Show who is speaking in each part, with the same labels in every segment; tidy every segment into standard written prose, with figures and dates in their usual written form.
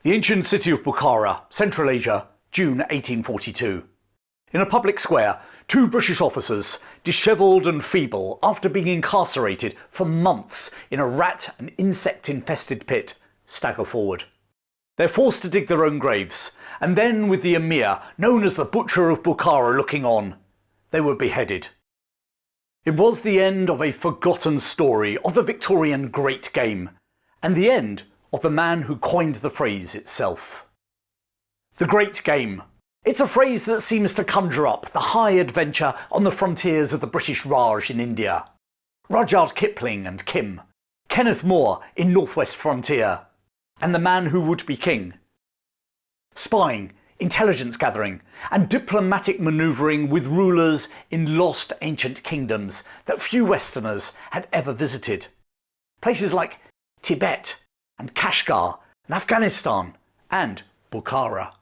Speaker 1: The ancient city of Bukhara, Central Asia, June 1842. In a public square, two British officers, dishevelled and feeble after being incarcerated for months in a rat and insect-infested pit, stagger forward. They're forced to dig their own graves, and then with the Emir, known as the Butcher of Bukhara, looking on, they were beheaded. It was the end of a forgotten story of the Victorian Great Game, and the end of the man who coined the phrase itself. The Great Game. It's a phrase that seems to conjure up the high adventure on the frontiers of the British Raj in India, Rudyard Kipling and Kim, Kenneth More in Northwest Frontier, and the man who would be king. Spying, intelligence gathering, and diplomatic manoeuvring with rulers in lost ancient kingdoms that few Westerners had ever visited. Places like Tibet and Kashgar and Afghanistan and Bukhara.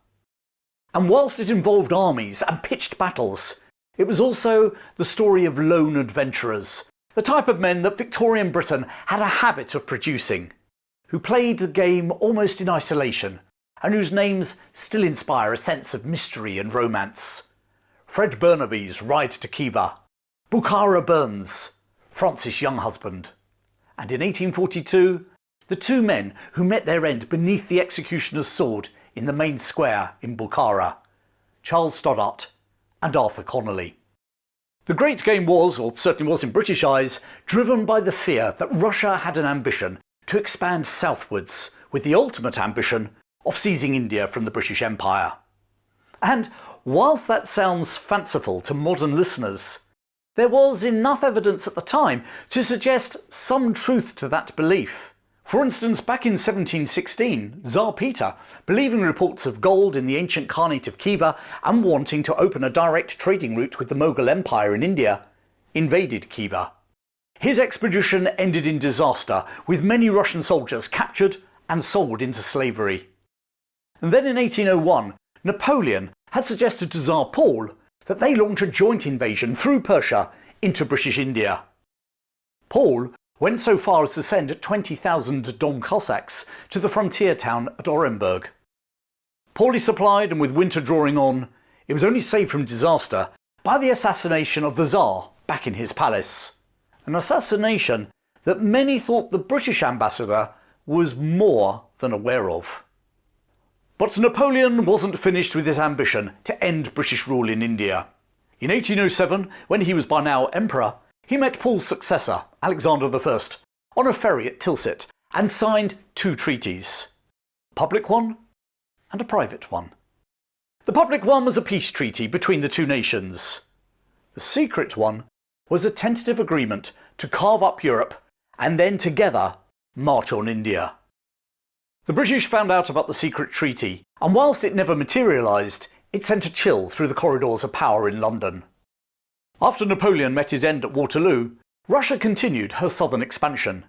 Speaker 1: And whilst it involved armies and pitched battles, it was also the story of lone adventurers, the type of men that Victorian Britain had a habit of producing, who played the game almost in isolation, and whose names still inspire a sense of mystery and romance. Fred Burnaby's Ride to Khiva, Bukhara Burns, Francis Younghusband, and in 1842, the two men who met their end beneath the executioner's sword in the main square in Bukhara, Charles Stoddart and Arthur Conolly. The Great Game was, or certainly was in British eyes, driven by the fear that Russia had an ambition to expand southwards, with the ultimate ambition of seizing India from the British Empire. And whilst that sounds fanciful to modern listeners, there was enough evidence at the time to suggest some truth to that belief. For instance, back in 1716, Tsar Peter, believing reports of gold in the ancient Khanate of Khiva and wanting to open a direct trading route with the Mughal Empire in India, invaded Khiva. His expedition ended in disaster, with many Russian soldiers captured and sold into slavery. And then in 1801, Napoleon had suggested to Tsar Paul that they launch a joint invasion through Persia into British India. Paul went so far as to send 20,000 Don Cossacks to the frontier town at Orenburg. Poorly supplied and with winter drawing on, it was only saved from disaster by the assassination of the Tsar back in his palace. An assassination that many thought the British ambassador was more than aware of. But Napoleon wasn't finished with his ambition to end British rule in India. In 1807, when he was by now emperor, he met Paul's successor, Alexander I, on a ferry at Tilsit and signed two treaties. A public one and a private one. The public one was a peace treaty between the two nations. The secret one was a tentative agreement to carve up Europe and then together march on India. The British found out about the secret treaty, and whilst it never materialised, it sent a chill through the corridors of power in London. After Napoleon met his end at Waterloo, Russia continued her southern expansion.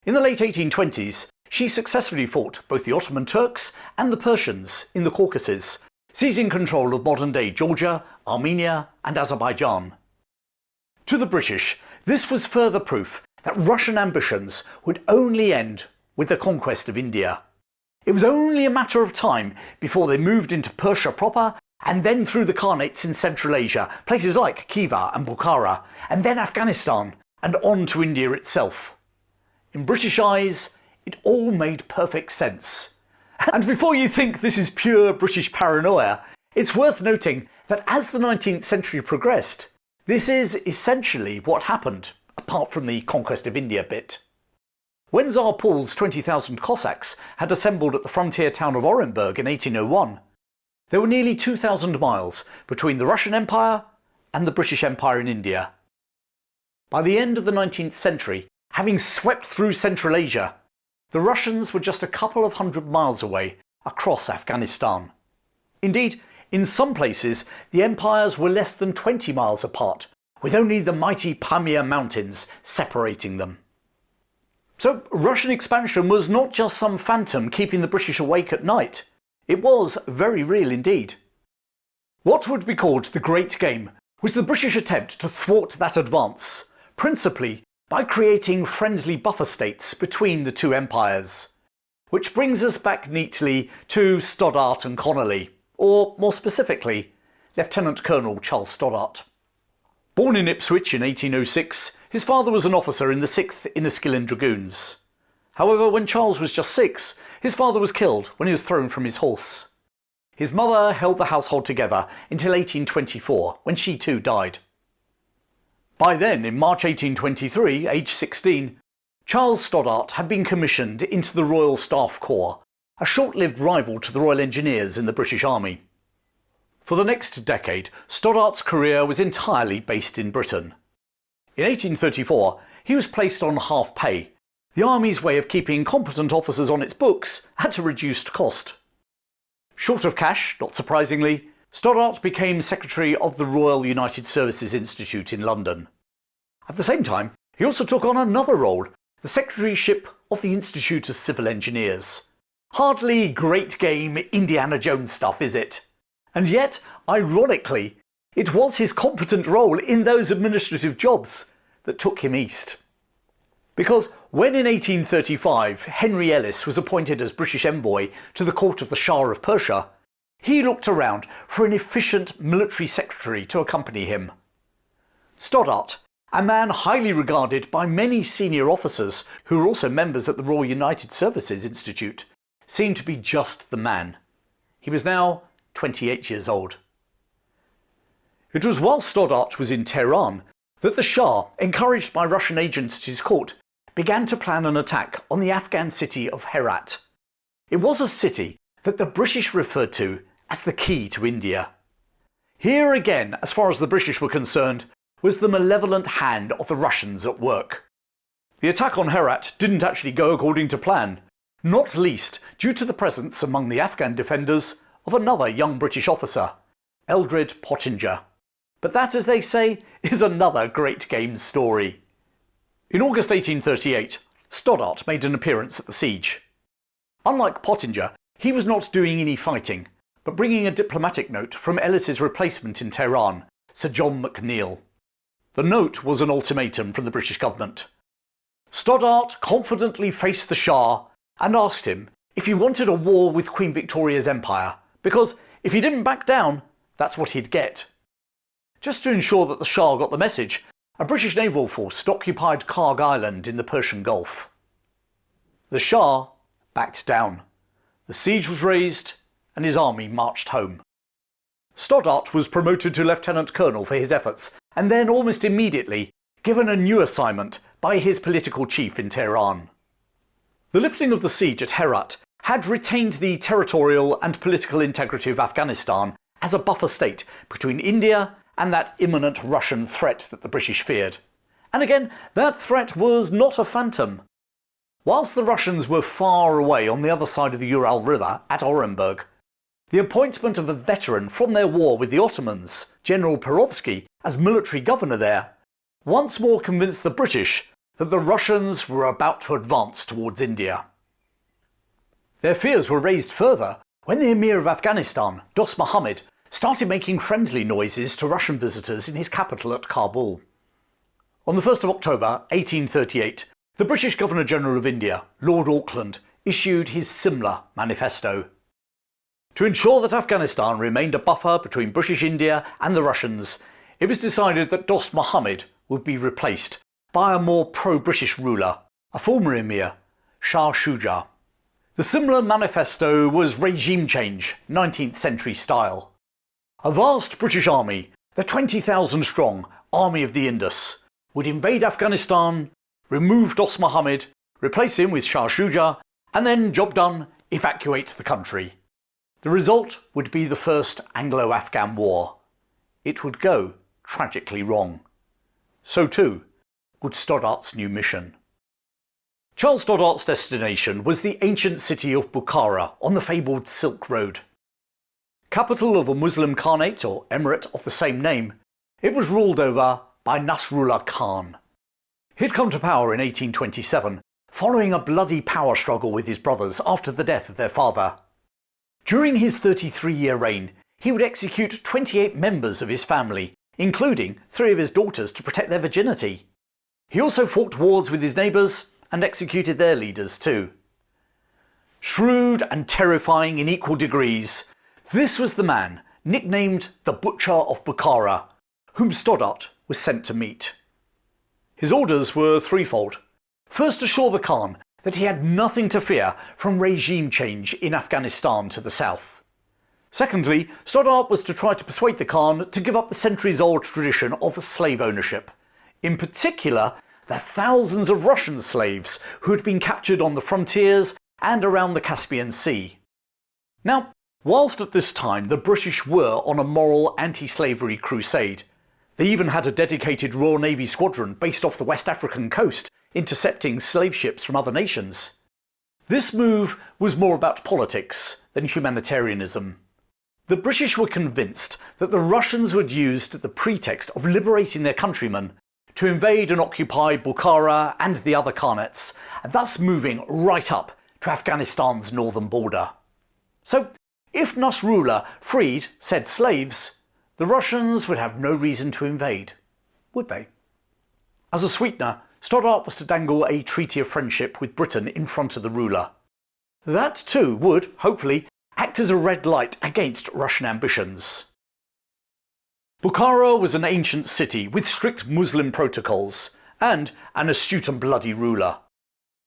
Speaker 1: In the late 1820s, she successfully fought both the Ottoman Turks and the Persians in the Caucasus, seizing control of modern-day Georgia, Armenia and Azerbaijan. To the British, this was further proof that Russian ambitions would only end with the conquest of India. It was only a matter of time before they moved into Persia proper, and then through the Khanates in Central Asia, places like Khiva and Bukhara, and then Afghanistan, and on to India itself. In British eyes, it all made perfect sense. And before you think this is pure British paranoia, it's worth noting that as the 19th century progressed, this is essentially what happened, apart from the conquest of India bit. When Tsar Paul's 20,000 Cossacks had assembled at the frontier town of Orenburg in 1801, there were nearly 2,000 miles between the Russian Empire and the British Empire in India. By the end of the 19th century, having swept through Central Asia, the Russians were just a couple of hundred miles away across Afghanistan. Indeed, in some places, the empires were less than 20 miles apart, with only the mighty Pamir Mountains separating them. So Russian expansion was not just some phantom keeping the British awake at night. It was very real indeed. What would be called the Great Game was the British attempt to thwart that advance, principally by creating friendly buffer states between the two empires. Which brings us back neatly to Stoddart and Conolly, or more specifically, Lieutenant Colonel Charles Stoddart. Born in Ipswich in 1806, his father was an officer in the 6th Inniskillen Dragoons. However, when Charles was just 6, his father was killed when he was thrown from his horse. His mother held the household together until 1824, when she too died. By then, in March 1823, aged 16, Charles Stoddart had been commissioned into the Royal Staff Corps, a short-lived rival to the Royal Engineers in the British Army. For the next decade, Stoddart's career was entirely based in Britain. In 1834, he was placed on half pay, the Army's way of keeping competent officers on its books at a reduced cost. Short of cash, not surprisingly, Stoddart became Secretary of the Royal United Services Institute in London. At the same time, he also took on another role, the Secretaryship of the Institute of Civil Engineers. Hardly great game Indiana Jones stuff, is it? And yet, ironically, it was his competent role in those administrative jobs that took him east. Because when in 1835 Henry Ellis was appointed as British envoy to the court of the Shah of Persia, he looked around for an efficient military secretary to accompany him. Stoddart, a man highly regarded by many senior officers who were also members at the Royal United Services Institute, seemed to be just the man. He was now 28 years old. It was while Stoddart was in Tehran that the Shah, encouraged by Russian agents at his court, began to plan an attack on the Afghan city of Herat. It was a city that the British referred to as the key to India. Here again, as far as the British were concerned, was the malevolent hand of the Russians at work. The attack on Herat didn't actually go according to plan, not least due to the presence among the Afghan defenders of another young British officer, Eldred Pottinger. But that, as they say, is another great game story. In August 1838, Stoddart made an appearance at the siege. Unlike Pottinger, he was not doing any fighting, but bringing a diplomatic note from Ellis's replacement in Tehran, Sir John McNeill. The note was an ultimatum from the British government. Stoddart confidently faced the Shah and asked him if he wanted a war with Queen Victoria's empire, because if he didn't back down, that's what he'd get. Just to ensure that the Shah got the message, a British naval force had occupied Karg Island in the Persian Gulf. The Shah backed down. The siege was raised and his army marched home. Stoddart was promoted to lieutenant colonel for his efforts and then almost immediately given a new assignment by his political chief in Tehran. The lifting of the siege at Herat had retained the territorial and political integrity of Afghanistan as a buffer state between India and that imminent Russian threat that the British feared. And again, that threat was not a phantom. Whilst the Russians were far away on the other side of the Ural River at Orenburg, the appointment of a veteran from their war with the Ottomans, General Perovsky, as military governor there, once more convinced the British that the Russians were about to advance towards India. Their fears were raised further when the Emir of Afghanistan, Dost Muhammad, started making friendly noises to Russian visitors in his capital at Kabul. On the 1st of October 1838, the British Governor-General of India, Lord Auckland, issued his Simla manifesto. To ensure that Afghanistan remained a buffer between British India and the Russians, it was decided that Dost Muhammad would be replaced by a more pro-British ruler, a former emir, Shah Shuja. The Simla manifesto was regime change, 19th century style. A vast British army, the 20,000-strong Army of the Indus, would invade Afghanistan, remove Dost Muhammad, replace him with Shah Shuja, and then, job done, evacuate the country. The result would be the First Anglo-Afghan War. It would go tragically wrong. So too would Stoddart's new mission. Charles Stoddart's destination was the ancient city of Bukhara on the fabled Silk Road. Capital of a Muslim Khanate or emirate of the same name, it was ruled over by Nasrullah Khan. He'd come to power in 1827, following a bloody power struggle with his brothers after the death of their father. During his 33-year reign, he would execute 28 members of his family, including 3 of his daughters, to protect their virginity. He also fought wars with his neighbours and executed their leaders too. Shrewd and terrifying in equal degrees, this was the man nicknamed the Butcher of Bukhara, whom Stoddart was sent to meet. His orders were threefold. First, assure the Khan that he had nothing to fear from regime change in Afghanistan to the south. Secondly, Stoddart was to try to persuade the Khan to give up the centuries-old tradition of slave ownership, in particular the thousands of Russian slaves who had been captured on the frontiers and around the Caspian Sea. Now, whilst at this time the British were on a moral anti-slavery crusade, they even had a dedicated Royal Navy squadron based off the West African coast, intercepting slave ships from other nations. This move was more about politics than humanitarianism. The British were convinced that the Russians would use the pretext of liberating their countrymen to invade and occupy Bukhara and the other khanates, thus moving right up to Afghanistan's northern border. So, if Nasrullah freed said slaves, the Russians would have no reason to invade, would they? As a sweetener, Stoddart was to dangle a treaty of friendship with Britain in front of the ruler. That too would, hopefully, act as a red light against Russian ambitions. Bukhara was an ancient city with strict Muslim protocols and an astute and bloody ruler.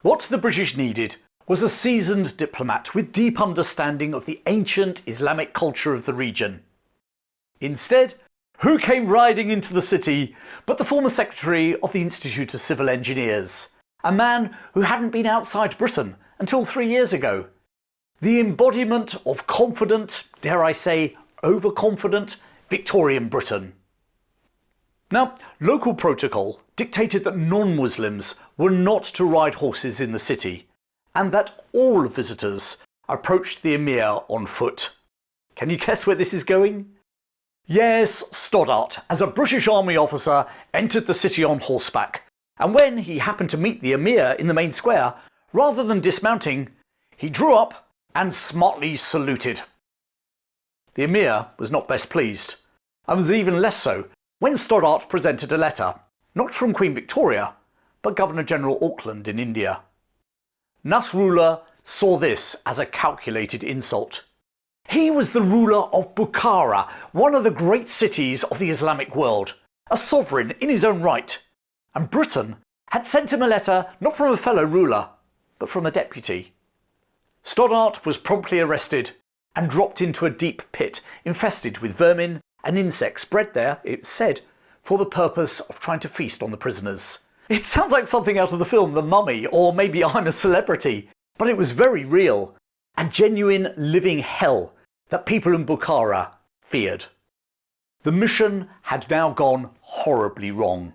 Speaker 1: What the British needed was a seasoned diplomat with deep understanding of the ancient Islamic culture of the region. Instead, who came riding into the city but the former secretary of the Institute of Civil Engineers, a man who hadn't been outside Britain until 3 years ago. The embodiment of confident, dare I say, overconfident Victorian Britain. Now, local protocol dictated that non-Muslims were not to ride horses in the city, and that all visitors approached the Emir on foot. Can you guess where this is going? Yes, Stoddart, as a British Army officer, entered the city on horseback, and when he happened to meet the Emir in the main square, rather than dismounting, he drew up and smartly saluted. The Emir was not best pleased, and was even less so when Stoddart presented a letter, not from Queen Victoria, but Governor-General Auckland in India. Nasrullah saw this as a calculated insult. He was the ruler of Bukhara, one of the great cities of the Islamic world, a sovereign in his own right, and Britain had sent him a letter not from a fellow ruler, but from a deputy. Stoddart was promptly arrested and dropped into a deep pit infested with vermin and insects bred there, it's said, for the purpose of trying to feast on the prisoners. It sounds like something out of the film The Mummy, or maybe I'm a Celebrity, but it was very real, a genuine living hell that people in Bukhara feared. The mission had now gone horribly wrong.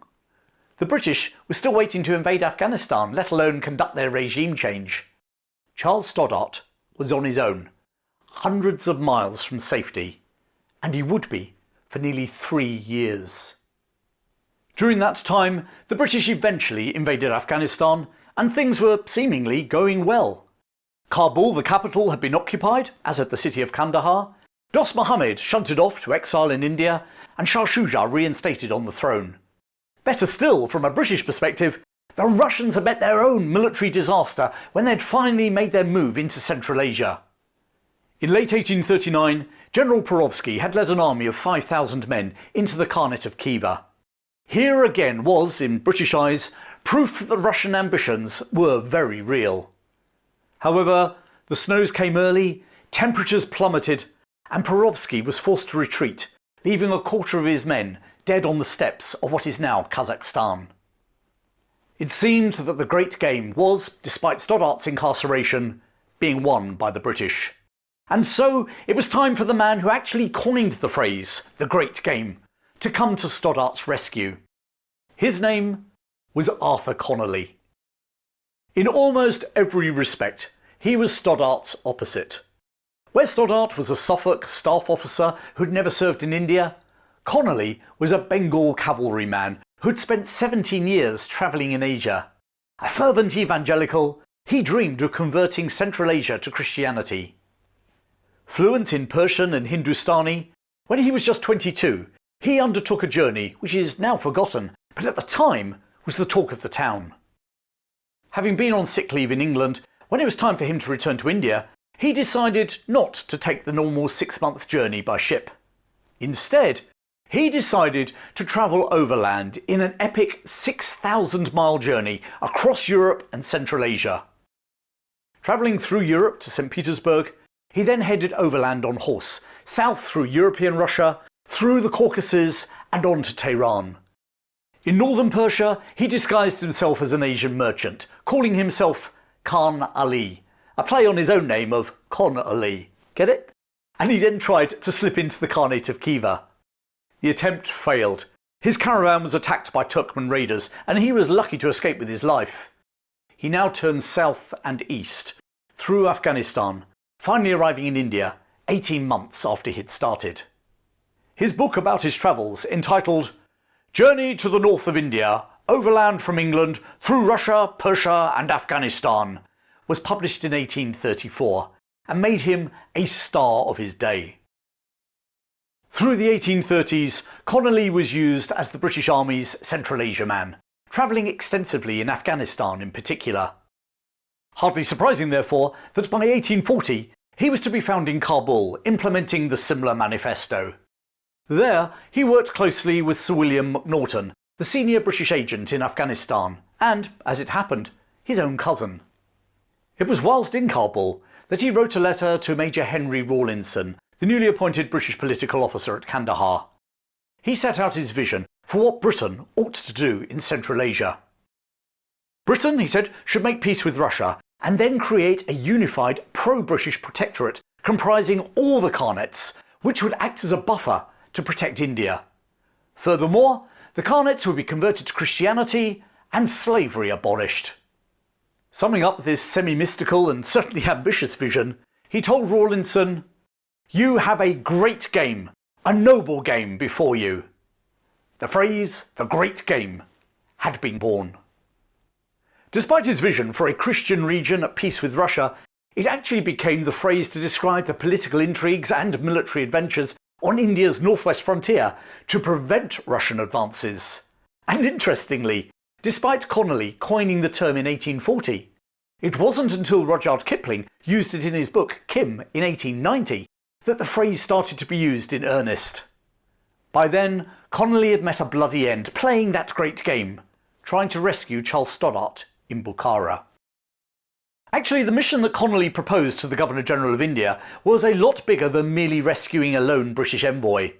Speaker 1: The British were still waiting to invade Afghanistan, let alone conduct their regime change. Charles Stoddart was on his own, hundreds of miles from safety, and he would be for nearly 3 years. During that time, the British eventually invaded Afghanistan, and things were seemingly going well. Kabul, the capital, had been occupied, as had the city of Kandahar. Dost Muhammad shunted off to exile in India, and Shah Shuja reinstated on the throne. Better still, from a British perspective, the Russians had met their own military disaster when they'd finally made their move into Central Asia. In late 1839, General Perovsky had led an army of 5,000 men into the Khanate of Khiva. Here again was, in British eyes, proof that the Russian ambitions were very real. However, the snows came early, temperatures plummeted, and Perovsky was forced to retreat, leaving a quarter of his men dead on the steppes of what is now Kazakhstan. It seemed that the Great Game was, despite Stoddart's incarceration, being won by the British. And so it was time for the man who actually coined the phrase, the Great Game, to come to Stoddart's rescue. His name was Arthur Conolly. In almost every respect, he was Stoddart's opposite. Where Stoddart was a Suffolk staff officer who'd never served in India, Conolly was a Bengal cavalryman who'd spent 17 years travelling in Asia. A fervent evangelical, he dreamed of converting Central Asia to Christianity. Fluent in Persian and Hindustani, when he was just 22, he undertook a journey which is now forgotten, but at the time was the talk of the town. Having been on sick leave in England, When it was time for him to return to India, he decided not to take the normal 6-month journey by ship. Instead, he decided to travel overland in an epic 6,000-mile journey across Europe and Central Asia. Travelling through Europe to St. Petersburg, he then headed overland on horse, south through European Russia, through the Caucasus and on to Tehran. In northern Persia, he disguised himself as an Asian merchant, calling himself Khan Ali, a play on his own name of Conolly. Get it? And he then tried to slip into the Khanate of Khiva. The attempt failed. His caravan was attacked by Turkmen raiders, and he was lucky to escape with his life. He now turned south and east, through Afghanistan, finally arriving in India 18 months after he'd started. His book about his travels, entitled Journey to the North of India, Overland from England, through Russia, Persia and Afghanistan, was published in 1834 and made him a star of his day. Through the 1830s, Conolly was used as the British Army's Central Asia man, travelling extensively in Afghanistan in particular. Hardly surprising, therefore, that by 1840 he was to be found in Kabul implementing the similar manifesto. There he worked closely with Sir William Macnaghten, the senior British agent in Afghanistan, and, as it happened, his own cousin. It was whilst in Kabul that he wrote a letter to Major Henry Rawlinson, the newly appointed British political officer at Kandahar. He set out his vision for what Britain ought to do in Central Asia. Britain, he said, should make peace with Russia and then create a unified pro-British protectorate comprising all the Khanates, which would act as a buffer to protect India. Furthermore, the Khanates would be converted to Christianity and slavery abolished. Summing up this semi-mystical and certainly ambitious vision, he told Rawlinson, "You have a great game, a noble game before you." The phrase, "the great game," had been born. Despite his vision for a Christian region at peace with Russia, it actually became the phrase to describe the political intrigues and military adventures on India's northwest frontier to prevent Russian advances. And interestingly, despite Conolly coining the term in 1840, it wasn't until Rudyard Kipling used it in his book Kim in 1890 that the phrase started to be used in earnest. By then, Conolly had met a bloody end playing that great game, trying to rescue Charles Stoddart in Bukhara. Actually, the mission that Conolly proposed to the Governor-General of India was a lot bigger than merely rescuing a lone British envoy.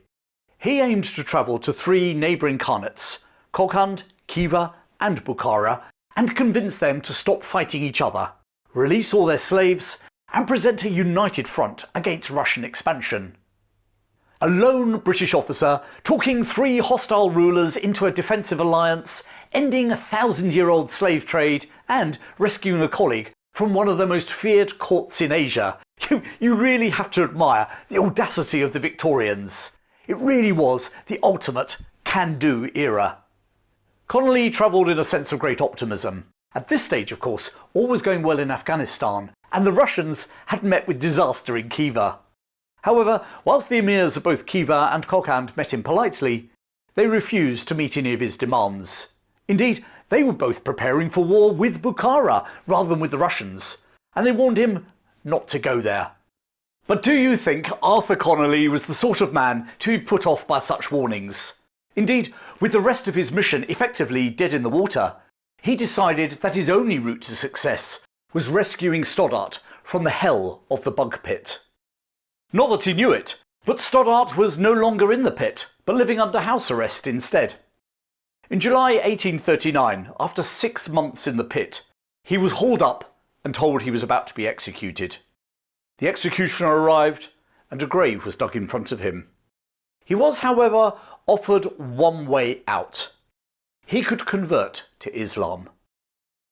Speaker 1: He aimed to travel to 3 neighbouring Khanates, Kokand, Khiva and Bukhara, and convince them to stop fighting each other, release all their slaves, and present a united front against Russian expansion. A lone British officer talking 3 hostile rulers into a defensive alliance, ending a 1,000-year-old slave trade, and rescuing a colleague from one of the most feared courts in Asia. You really have to admire the audacity of the Victorians. It really was the ultimate can-do era. Conolly travelled in a sense of great optimism. At this stage, of course, all was going well in Afghanistan, and the Russians had met with disaster in Khiva. However, whilst the emirs of both Khiva and Kokand met him politely, they refused to meet any of his demands. Indeed, they were both preparing for war with Bukhara rather than with the Russians, and they warned him not to go there. But do you think Arthur Conolly was the sort of man to be put off by such warnings? Indeed, with the rest of his mission effectively dead in the water, he decided that his only route to success was rescuing Stoddart from the hell of the bug pit. Not that he knew it, but Stoddart was no longer in the pit, but living under house arrest instead. In July 1839, after 6 months in the pit, he was hauled up and told he was about to be executed. The executioner arrived, and a grave was dug in front of him. He was, however, offered one way out. He could convert to Islam.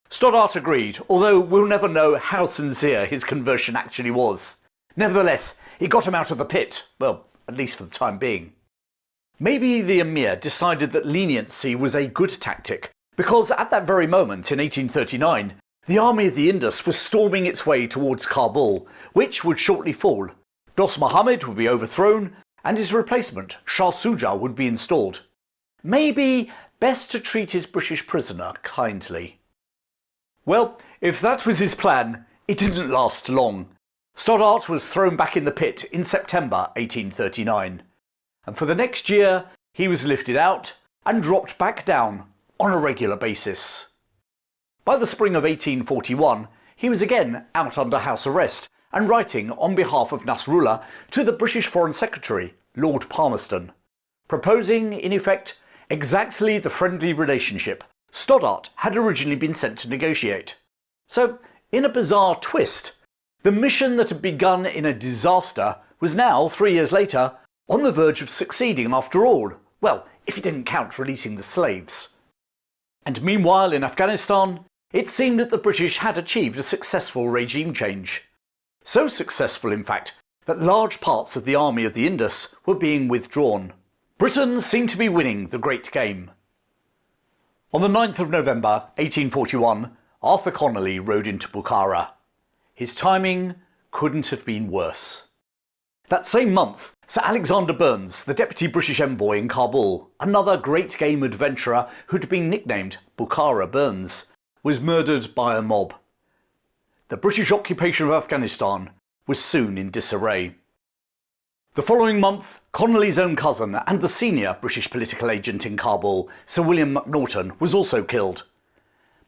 Speaker 1: Stoddart agreed, although we'll never know how sincere his conversion actually was. Nevertheless, it got him out of the pit, well, at least for the time being. Maybe the Emir decided that leniency was a good tactic, because at that very moment in 1839, the army of the Indus was storming its way towards Kabul, which would shortly fall. Dost Muhammad would be overthrown, and his replacement, Shah Shuja, would be installed. Maybe best to treat his British prisoner kindly. Well, if that was his plan, It didn't last long. Stoddart was thrown back in the pit in September 1839, and for the next year he was lifted out and dropped back down on a regular basis. By the spring of 1841 he was again out under house arrest and writing on behalf of Nasrullah to the British Foreign Secretary, Lord Palmerston, proposing in effect exactly the friendly relationship Stoddart had originally been sent to negotiate. So, in a bizarre twist, the mission that had begun in a disaster was now, 3 years later, on the verge of succeeding after all. Well, if you didn't count releasing the slaves. And meanwhile in Afghanistan, it seemed that the British had achieved a successful regime change. So successful, in fact, that large parts of the army of the Indus were being withdrawn. Britain seemed to be winning the great game. On the 9th of November 1841, Arthur Conolly rode into Bukhara. His timing couldn't have been worse. That same month, Sir Alexander Burnes, the deputy British envoy in Kabul, another great game adventurer who'd been nicknamed Bukhara Burnes, was murdered by a mob. The British occupation of Afghanistan was soon in disarray. The following month, Conolly's own cousin and the senior British political agent in Kabul, Sir William McNaughton, was also killed.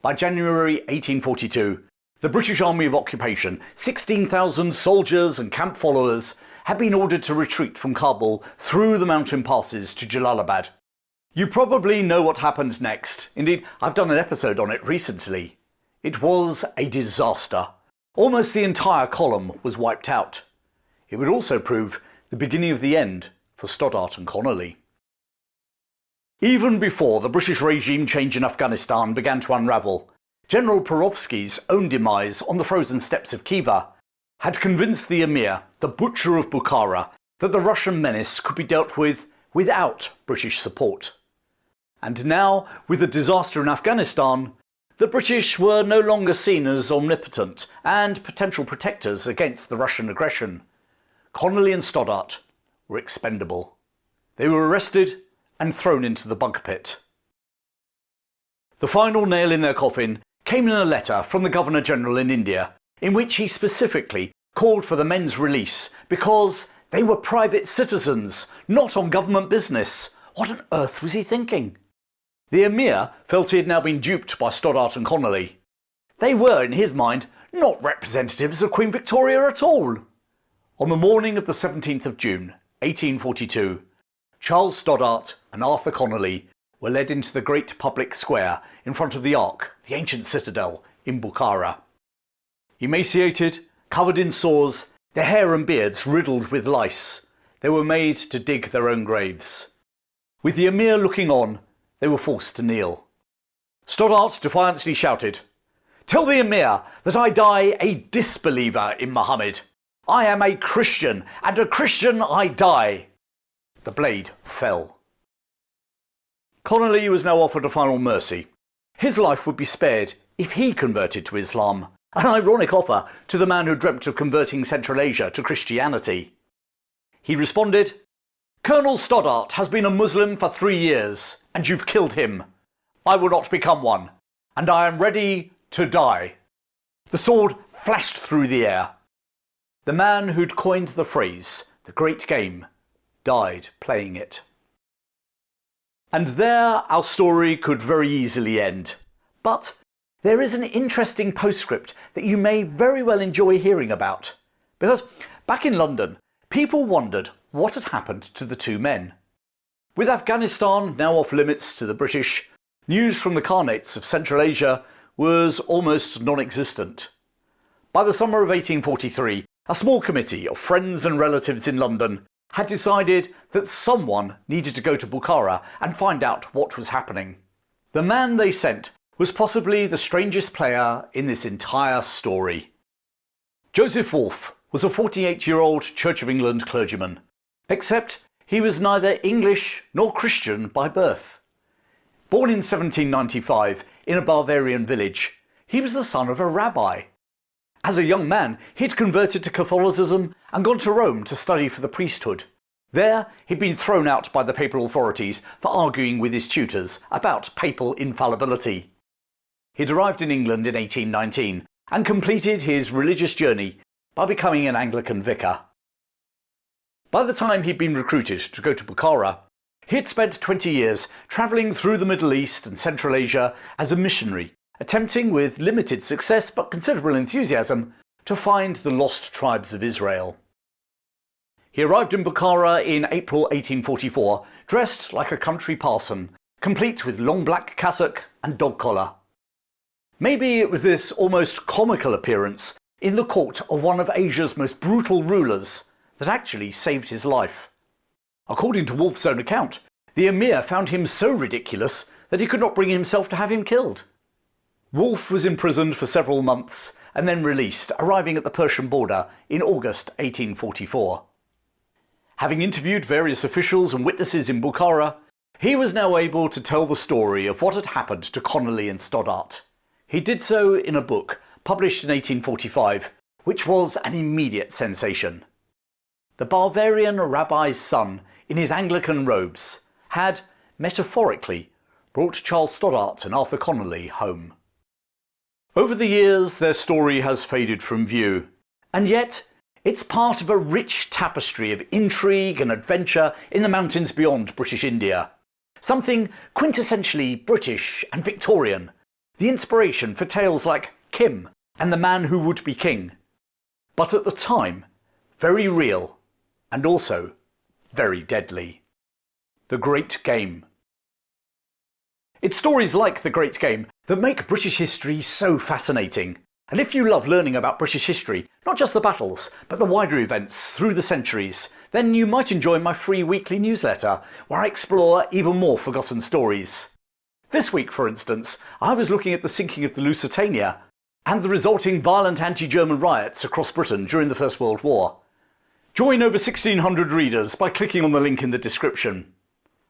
Speaker 1: By January 1842, the British Army of Occupation, 16,000 soldiers and camp followers, had been ordered to retreat from Kabul through the mountain passes to Jalalabad. You probably know what happened next. Indeed, I've done an episode on it recently. It was a disaster. Almost the entire column was wiped out. It would also prove the beginning of the end for Stoddart and Conolly. Even before the British regime change in Afghanistan began to unravel, General Perovsky's own demise on the frozen steppes of Khiva had convinced the Emir, the butcher of Bukhara, that the Russian menace could be dealt with without British support. And now, with the disaster in Afghanistan, the British were no longer seen as omnipotent and potential protectors against the Russian aggression. Conolly and Stoddart were expendable. They were arrested and thrown into the bunker pit. The final nail in their coffin came in a letter from the Governor-General in India, in which he specifically called for the men's release because they were private citizens, not on government business. What on earth was he thinking? The Emir felt he had now been duped by Stoddart and Conolly. They were, in his mind, not representatives of Queen Victoria at all. On the morning of the 17th of June, 1842, Charles Stoddart and Arthur Conolly were led into the great public square in front of the Ark, the ancient citadel, in Bukhara. Emaciated, covered in sores, their hair and beards riddled with lice, they were made to dig their own graves. With the Emir looking on, they were forced to kneel. Stoddart defiantly shouted, "Tell the Emir that I die a disbeliever in Muhammad. I am a Christian, and a Christian I die." The blade fell. Conolly was now offered a final mercy. His life would be spared if he converted to Islam, an ironic offer to the man who dreamt of converting Central Asia to Christianity. He responded, "Colonel Stoddart has been a Muslim for 3 years, and you've killed him. I will not become one, and I am ready to die." The sword flashed through the air. The man who'd coined the phrase, "the great game," died playing it. And there our story could very easily end. But there is an interesting postscript that you may very well enjoy hearing about. Because back in London, people wondered what had happened to the two men. With Afghanistan now off limits to the British, news from the Khanates of Central Asia was almost non-existent. By the summer of 1843, a small committee of friends and relatives in London had decided that someone needed to go to Bukhara and find out what was happening. The man they sent was possibly the strangest player in this entire story. Joseph Wolfe was a 48-year-old Church of England clergyman, except he was neither English nor Christian by birth. Born in 1795 in a Bavarian village, he was the son of a rabbi. As a young man, he'd converted to Catholicism and gone to Rome to study for the priesthood. There, he'd been thrown out by the papal authorities for arguing with his tutors about papal infallibility. He'd arrived in England in 1819 and completed his religious journey by becoming an Anglican vicar. By the time he'd been recruited to go to Bukhara, he had spent 20 years travelling through the Middle East and Central Asia as a missionary, attempting with limited success but considerable enthusiasm to find the lost tribes of Israel. He arrived in Bukhara in April 1844, dressed like a country parson, complete with long black cassock and dog collar. Maybe it was this almost comical appearance in the court of one of Asia's most brutal rulers that actually saved his life. According to Wolfe's own account, the Emir found him so ridiculous that he could not bring himself to have him killed. Wolfe was imprisoned for several months and then released, arriving at the Persian border in August 1844. Having interviewed various officials and witnesses in Bukhara, he was now able to tell the story of what had happened to Conolly and Stoddart. He did so in a book published in 1845, which was an immediate sensation. The Bavarian rabbi's son, in his Anglican robes, had, metaphorically, brought Charles Stoddart and Arthur Conolly home. Over the years, their story has faded from view, and yet it's part of a rich tapestry of intrigue and adventure in the mountains beyond British India. Something quintessentially British and Victorian, the inspiration for tales like Kim and the Man Who Would Be King. But at the time, very real, and also very deadly. The Great Game. It's stories like The Great Game that make British history so fascinating. And if you love learning about British history, not just the battles, but the wider events through the centuries, then you might enjoy my free weekly newsletter, where I explore even more forgotten stories. This week, for instance, I was looking at the sinking of the Lusitania and the resulting violent anti-German riots across Britain during the First World War. Join over 1,600 readers by clicking on the link in the description.